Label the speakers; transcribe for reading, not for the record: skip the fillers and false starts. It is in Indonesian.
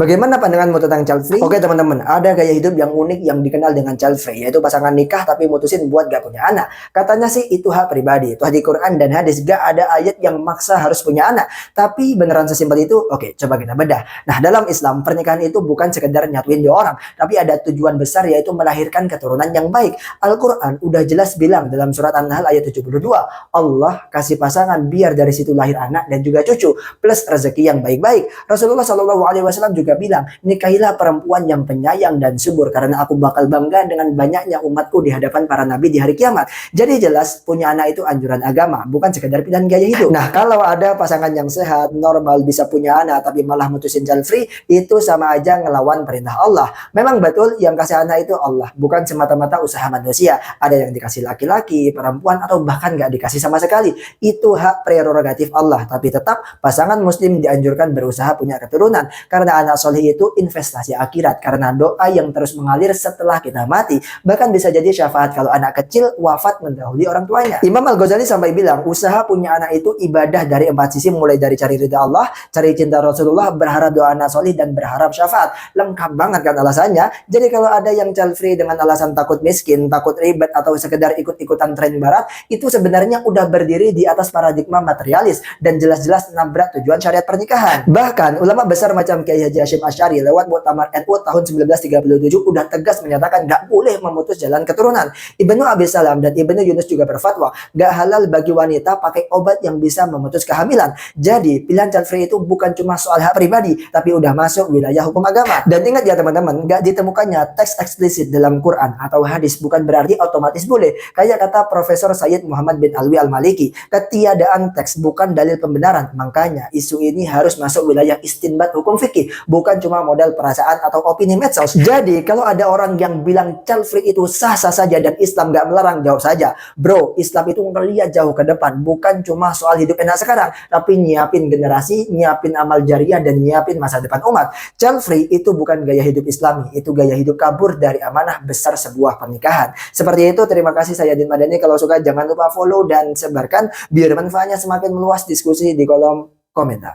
Speaker 1: Bagaimana pandanganmu tentang child free? Oke teman-teman, ada gaya hidup yang unik yang dikenal dengan child free, yaitu pasangan nikah tapi mutusin buat gak punya anak. Katanya sih itu hak pribadi, itu di Quran dan hadis, gak ada ayat yang maksa harus punya anak. Tapi beneran sesimpel itu? Oke, coba kita bedah. Nah, dalam Islam, pernikahan itu bukan sekedar nyatuin dua orang, tapi ada tujuan besar yaitu melahirkan keturunan yang baik. Al-Quran udah jelas bilang dalam surat An-Nahl ayat 72, Allah kasih pasangan biar dari situ lahir anak dan juga cucu, plus rezeki yang baik-baik. Rasulullah SAW juga bilang, nikahilah perempuan yang penyayang dan subur karena aku bakal bangga dengan banyaknya umatku di hadapan para nabi di hari kiamat. Jadi jelas punya anak itu anjuran agama, bukan sekedar pilihan gaya hidup. Nah, kalau ada pasangan yang sehat, normal, bisa punya anak tapi malah mutusin child free, itu sama aja ngelawan perintah Allah. Memang betul yang kasih anak itu Allah, bukan semata-mata usaha manusia. Ada yang dikasih laki-laki, perempuan, atau bahkan gak dikasih sama sekali. Itu hak prerogatif Allah, tapi tetap pasangan muslim dianjurkan berusaha punya keturunan karena anak soleh itu investasi akhirat, karena doa yang terus mengalir setelah kita mati, bahkan bisa jadi syafaat kalau anak kecil wafat mendahului orang tuanya. Imam Al-Ghazali sampai bilang, usaha punya anak itu ibadah dari 4 sisi, mulai dari cari ridha Allah, cari cinta Rasulullah, berharap doa anak soleh, dan berharap syafaat. Lengkap banget kan alasannya. Jadi kalau ada yang child free dengan alasan takut miskin, takut ribet, atau sekedar ikut-ikutan tren barat, itu sebenarnya udah berdiri di atas paradigma materialis dan jelas-jelas nabrak tujuan syariat pernikahan. Bahkan ulama besar macam Kiai Haji Hashim Asy'ari lewat Muktamar NU tahun 1937 udah tegas menyatakan gak boleh memutus jalan keturunan. Ibnu Abi Salam dan Ibnu Yunus juga berfatwa gak halal bagi wanita pakai obat yang bisa memutus kehamilan. Jadi pilihan child free itu bukan cuma soal hak pribadi, tapi udah masuk wilayah hukum agama. Dan ingat ya teman-teman, gak ditemukannya teks eksplisit dalam Quran atau hadis bukan berarti otomatis boleh. Kayak kata Profesor Sayyid Muhammad bin Alwi Al-Maliki, ketiadaan teks bukan dalil pembenaran. Makanya isu ini harus masuk wilayah istinbat hukum fikih, bukan cuma modal perasaan atau opini medsos. Jadi kalau ada orang yang bilang child free itu sah-sah saja dan Islam gak melarang, jawab saja, bro, Islam itu ngeliat jauh ke depan, bukan cuma soal hidup enak sekarang, tapi nyiapin generasi, nyiapin amal jariah, dan nyiapin masa depan umat. Child free itu bukan gaya hidup Islami, itu gaya hidup kabur dari amanah besar sebuah pernikahan. Seperti itu, terima kasih, saya Din Madani. Kalau suka jangan lupa follow dan sebarkan biar manfaatnya semakin meluas. Diskusi di kolom komentar.